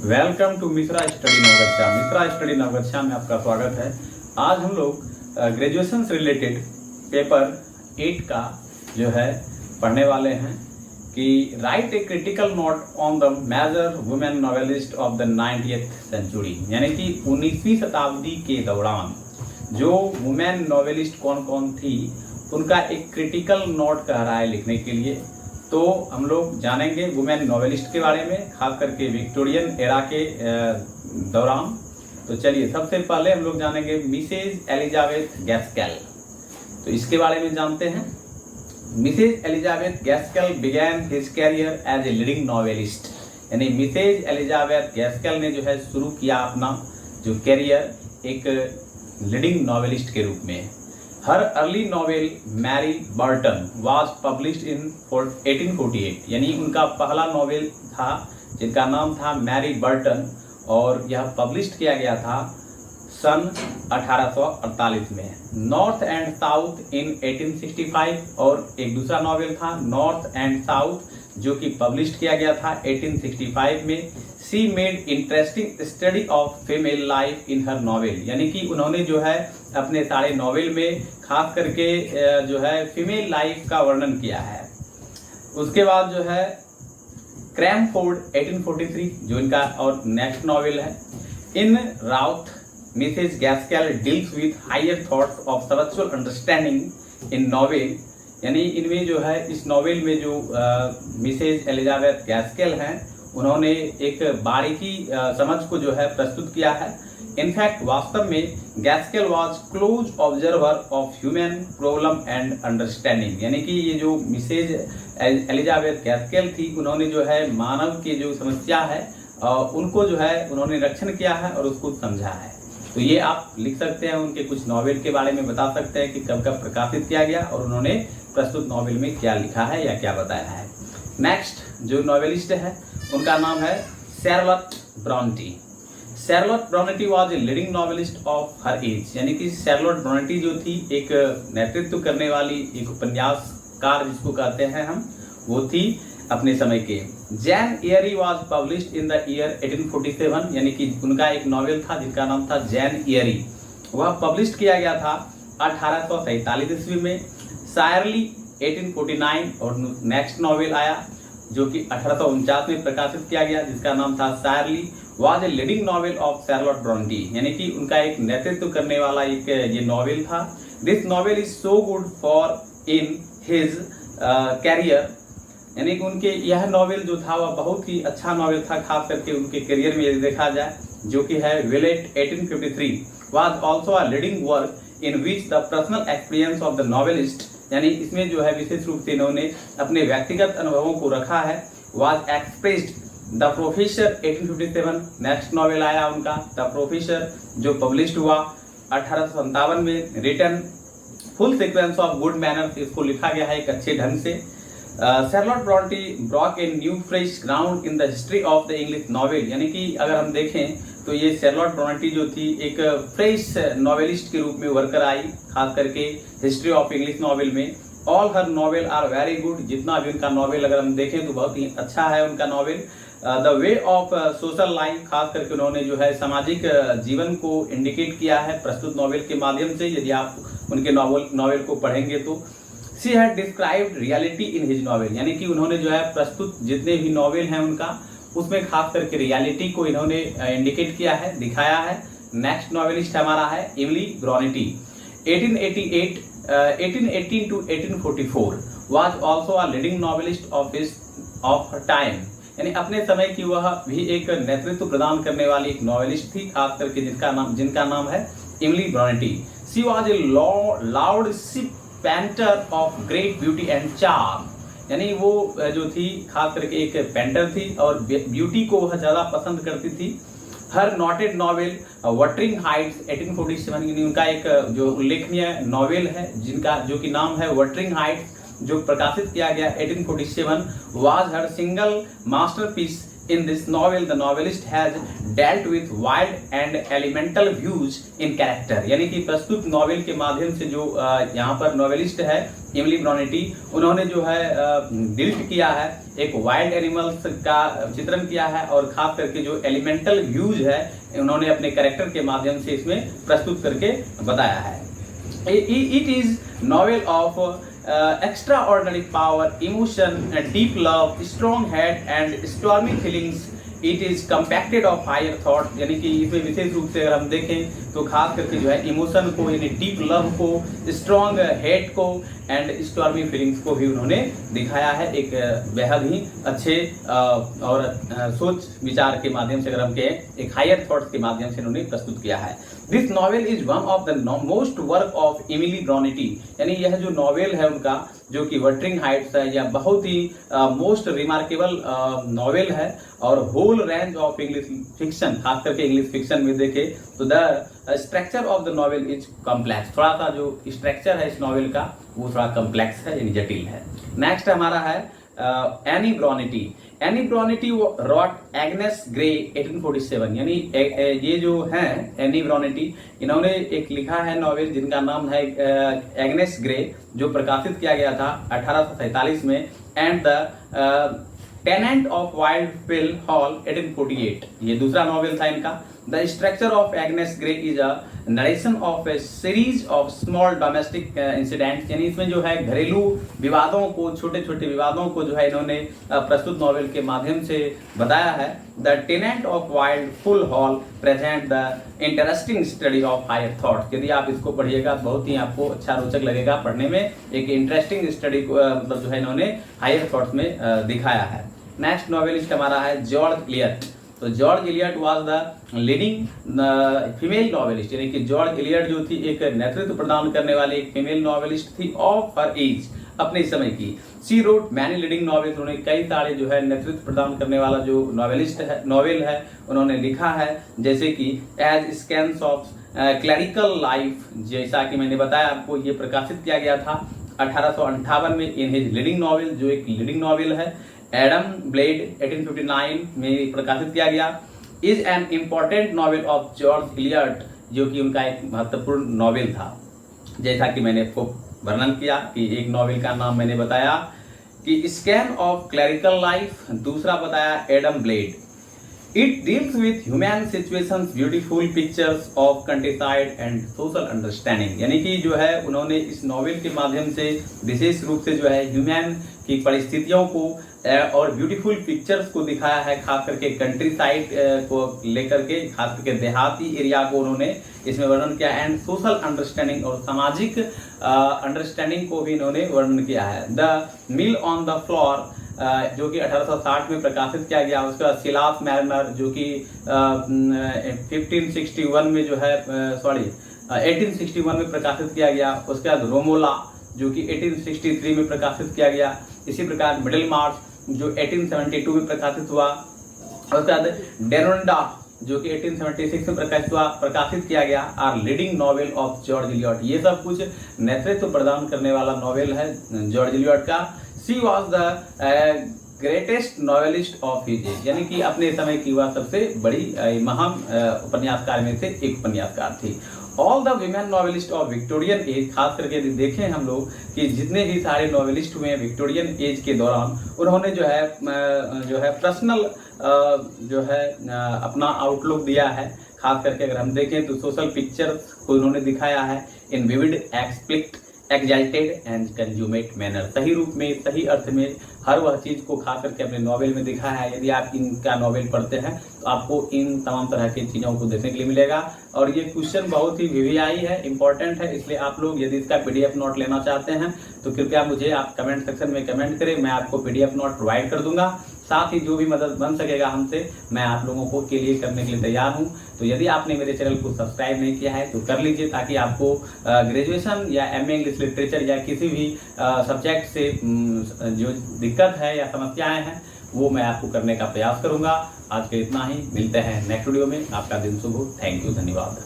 Welcome to Mishra study Navgachhia. Mishra study Navgachhia में आपका स्वागत है। आज हम लोग ग्रेजुएशन से रिलेटेड पेपर 8 का जो है पढ़ने वाले हैं कि write a critical note on the major women novelist of the 90th century, यानी कि 19वीं शताब्दी के दौरान जो वुमेन नॉवेलिस्ट कौन कौन थी उनका एक क्रिटिकल नोट कह रहा है लिखने के लिए। तो हम लोग जानेंगे वुमेन नॉवेलिस्ट के बारे में, खास करके विक्टोरियन एरा के दौरान। तो चलिए सबसे पहले हम लोग जानेंगे मिसेज एलिजाबेथ गैस्केल। तो इसके बारे में जानते हैं। Mrs Elizabeth Gaskell began his career as a leading novelist, यानी मिसेज एलिजाबेथ गैस्केल ने जो है शुरू किया अपना जो कैरियर एक लीडिंग नॉवेलिस्ट के रूप में। Her early novel Mary Barton was published in 1848, यानी उनका पहला नॉवेल था जिनका नाम था मैरी बर्टन और यह पब्लिश्ड किया गया था सन 1848 में। नॉर्थ एंड साउथ इन 1865 और एक दूसरा नॉवेल था नॉर्थ एंड साउथ जो कि पब्लिश्ड किया गया था 1865 में। सी made interesting study of female life in her novel, यानी कि उन्होंने जो है अपने सारे नॉवेल में खास करके जो है फीमेल लाइफ का वर्णन किया है। उसके बाद जो है क्रैमफोर्ड 1843 जो इनका और नेक्स्ट नॉवेल है। In Ruth Mrs Gaskell deals with higher thoughts of spiritual understanding in novel, यानी इनमें जो है इस नॉवेल में जो मिसेज एलिजाबेथ गैस्केल हैं उन्होंने एक बारीकी समझ को जो है प्रस्तुत किया है। इनफैक्ट वास्तव में Gaskell was close observer of human problem and understanding, यानी कि ये जो मिसेज एलिजाबेथ गैस्केल थी उन्होंने जो है मानव की जो समस्या है उनको जो है उन्होंने रक्षण किया है और उसको समझा है। तो ये आप लिख सकते हैं, उनके कुछ नॉवेल के बारे में बता सकते हैं कि कब कब प्रकाशित किया गया और उन्होंने प्रस्तुत नॉवेल में क्या लिखा है या क्या बताया है। नेक्स्ट जो नॉवेलिस्ट है उनका नाम है Charlotte Bronte. Charlotte Bronte was a leading novelist of her age, यानी कि शार्लोट ब्रॉन्टी जो थी एक नेतृत्व करने वाली एक उपन्यासकार जिसको कहते हैं हम, वो थी अपने समय के। Jain Airy was published in the year 1847, यानी कि उनका एक नॉवेल था जिनका नाम था जैन एयरी, वह पब्लिश्ड किया गया था 1847 ईस्वी में। शायरली 1849 और नेक्स्ट नॉवेल आया जो कि 1849 में प्रकाशित किया गया जिसका नाम था Shirley was a leading novel of Charlotte Bronte, यानी कि उनका एक नेतृत्व करने वाला एक ये नॉवेल था। This novel is so good for in his career, यानी कि उनके यह नॉवेल जो था वह बहुत ही अच्छा नॉवेल था खास करके उनके करियर में यदि देखा जाए, जो कि है विलेट 1853 was also a leading work in which the personal experience of the novelist, यानी इसमें जो है विशेष रूप से इन्होंने अपने व्यक्तिगत अनुभवों को रखा है। Was expressed the professor 1857, next novel आया उनका द प्रोफेसर जो पब्लिश्ड हुआ 1857 में। Written full sequence of good manners, इसको लिखा गया है एक अच्छे ढंग से। Charlotte Bronte broke a new fresh ground in the history of the English novel, यानी कि अगर हम देखें तो ये शार्लोट ब्रॉन्टी जो थी एक फ्रेश नॉवेलिस्ट के रूप में उभर कर आई खास करके हिस्ट्री ऑफ इंग्लिश नॉवेल में। All her novel are very good, जितना भी उनका नॉवेल अगर हम देखें तो बहुत ही अच्छा है उनका novel. The way of social life, खास करके उन्होंने जो है सामाजिक जीवन को इंडिकेट किया है प्रस्तुत नॉवेल के माध्यम से, यदि आप उनके नॉवेल को पढ़ेंगे तो। She had described reality in his novel, यानी कि उन्होंने जो है प्रस्तुत जितने भी नॉवेल हैं उनका उसमें खास करके रियलिटी को इन्होंने इंडिकेट किया है, दिखाया है। नेक्स्ट नॉवेलिस्ट हमारा है Emily Brontë. 1818 to 1844 was also a leading novelist of her time, यानी अपने समय की वह भी एक नेतृत्व प्रदान करने वाली एक नॉवेलिस्ट थी खास करके जिनका नाम है Emily Brontë. She was a loud ship painter of great beauty and charm, यानी वो जो थी खास करके एक पेंटर थी और ब्यूटी को वह ज़्यादा पसंद करती थी। हर नोटेड नॉवेल वटरिंग हाइट्स 1847, यानी उनका एक जो उल्लेखनीय नॉवेल है जिनका जो कि नाम है वटरिंग हाइट्स जो प्रकाशित किया गया 1847, was her single masterpiece In this novel, the novelist has dealt with wild and elemental views in character. यानी कि प्रस्तुत नॉवेल के माध्यम से जो यहाँ पर नॉवेलिस्ट है एमिली ब्रोनेटी, उन्होंने जो है डिल्ट किया है, एक वाइल्ड एनिमल्स का चित्रण किया है और खास करके जो एलिमेंटल व्यूज है उन्होंने अपने कैरेक्टर के माध्यम से इसमें प्रस्तुत करके बताया है. It is novel of extraordinary power, emotion, deep love, strong head and stormy feelings. It is compacted of higher thought. यानी कि इसमें विशेष रूप से अगर हम देखें तो खास करके जो है इमोशन को यानी डीप लव को, स्ट्रॉन्ग हेड को एंड स्टॉर्मी फीलिंग्स को भी उन्होंने दिखाया है एक बेहद ही अच्छे और सोच विचार के माध्यम से अगर हम कहें एक हायर थॉट्स के माध्यम से उन्होंने प्रस्तुत किया है. This novel is one of the most work of Emily Bronte. यानी यह जो नॉवेल है उनका जो कि वटरिंग हाइट्स है, यह बहुत ही मोस्ट रिमार्केबल नॉवेल है और whole range of English fiction, खास करके इंग्लिश फिक्शन में देखें तो the structure of the novel is complex. थोड़ा सा जो स्ट्रक्चर है इस नॉवेल का वो थोड़ा कॉम्प्लेक्स है यानी जटिल है. नेक्स्ट हमारा है Anne Bronte. Anne Bronte wrote Agnes Grey 1847. यानी ये जो हैं एनी ब्रोनेटी, इन्होंने एक लिखा है नॉवेल जिनका नाम है एग्नेस ग्रे, जो प्रकाशित किया गया था 1847 में, and the tenant of Wildfell Hall 1848. ये दूसरा नॉवेल था इनका. The structure of Agnes Grey is a narration of a series of small domestic incidents. यानी इसमें जो है घरेलू विवादों को, छोटे छोटे विवादों को जो है इन्होंने प्रस्तुत नॉवेल के माध्यम से बताया है. The tenant of Wildfell Hall present the interesting study of higher thoughts. यदि आप इसको पढ़िएगा बहुत ही आपको अच्छा रोचक लगेगा पढ़ने में. एक इंटरेस्टिंग स्टडी को मतलब जो है इन्होंने हायर थॉट्स में दिखाया है. नेक्स्ट नॉवेलिस्ट हमारा है जॉर्ज इलियट. तो George Eliot was the leading female novelist. यानी कि जॉर्ज इलियट जो थी एक नेतृत्व प्रदान करने वाली एक फीमेल नॉवेलिस्ट थी ऑफ हर एज, अपने समय की. She wrote many leading novels. उन्होंने कई सारे जो है नेतृत्व प्रदान करने वाला जो नॉवेलिस्ट है नॉवेल है उन्होंने लिखा है, जैसे कि as scenes of clerical life, जैसा कि मैंने बताया आपको, ये प्रकाशित किया गया था 1858 में इन हिज लीडिंग नॉवेल, जो एक लीडिंग नॉवेल है. एडम ब्लेड 1859 में प्रकाशित किया गया. Is an important novel of George Elliot, जो कि उनका एक महत्वपूर्ण नॉवेल था. जैसा कि मैंने आपको वर्णन किया कि एक नॉवेल का नाम मैंने बताया कि स्कैन ऑफ क्लरिकल लाइफ, दूसरा बताया Adam blade. It deals with human situations, beautiful pictures of countryside and social understanding. यानी कि जो है उन्होंने इस नॉवेल के माध्यम से विशेष रूप से जो है ह्यूमन की परिस्थितियों को और ब्यूटीफुल पिक्चर्स को दिखाया है, खास करके कंट्री साइड को लेकर के, खास करके देहाती एरिया को उन्होंने इसमें वर्णन किया. एंड सोशल अंडरस्टैंडिंग और सामाजिक अंडरस्टैंडिंग को भी इन्होंने वर्णन किया है. The mill on the floor, जो कि 1860 में प्रकाशित किया गया. उसके बाद सिलास मैरिनर, जो कि 1561 में जो है 1861 में प्रकाशित किया गया. उसके बाद रोमोला, जो कि 1863 में प्रकाशित किया गया. इसी प्रकार मिडिल मार्च, जो 1872 में प्रकाशित हुआ. उसके बाद डेरोंडा, जो कि 1876 में प्रकाशित किया गया. Are leading novel of George Eliot. ये सब कुछ नेतृत्व प्रदान करने वाला नॉवेल है जॉर्ज इलियट का. She was the greatest novelist of his age. यानी कि अपने समय की वह सबसे बड़ी महान उपन्यासकार में से एक उपन्यासकार थी. All the women novelist of Victorian age, खास करके देखें हम लोग कि जितने भी सारे नॉवेलिस्ट हुए हैं विक्टोरियन एज के दौरान, उन्होंने जो है पर्सनल जो है अपना आउटलुक दिया है. खास करके अगर हम देखें तो सोशल पिक्चर्स को उन्होंने दिखाया है in vivid, explicit, excited and consummate manner. सही रूप में, सही अर्थ में हर वह चीज को खास करके अपने नॉवेल में दिखाया है. यदि आप इनका नॉवेल पढ़ते हैं तो आपको इन तमाम तरह की चीज़ों को देखने के लिए मिलेगा. और ये क्वेश्चन बहुत ही वीवीआई है, इंपॉर्टेंट है, इसलिए आप लोग यदि इसका पीडीएफ नोट लेना चाहते हैं तो कृपया मुझे आप कमेंट सेक्शन में कमेंट करें, मैं आपको पीडीएफ नोट प्रोवाइड कर दूंगा. साथ ही जो भी मदद बन सकेगा हमसे, मैं आप लोगों को के लिए करने के लिए तैयार हूं. तो यदि आपने मेरे चैनल को सब्सक्राइब नहीं किया है तो कर लीजिए, ताकि आपको ग्रेजुएशन या एमए इंग्लिश लिटरेचर या किसी भी सब्जेक्ट से जो दिक्कत है या समस्याएं हैं वो मैं आपको करने का प्रयास करूंगा. आज के इतना ही, मिलते हैं नेक्स्ट वीडियो में. आपका दिन शुभ हो. थैंक यू, धन्यवाद.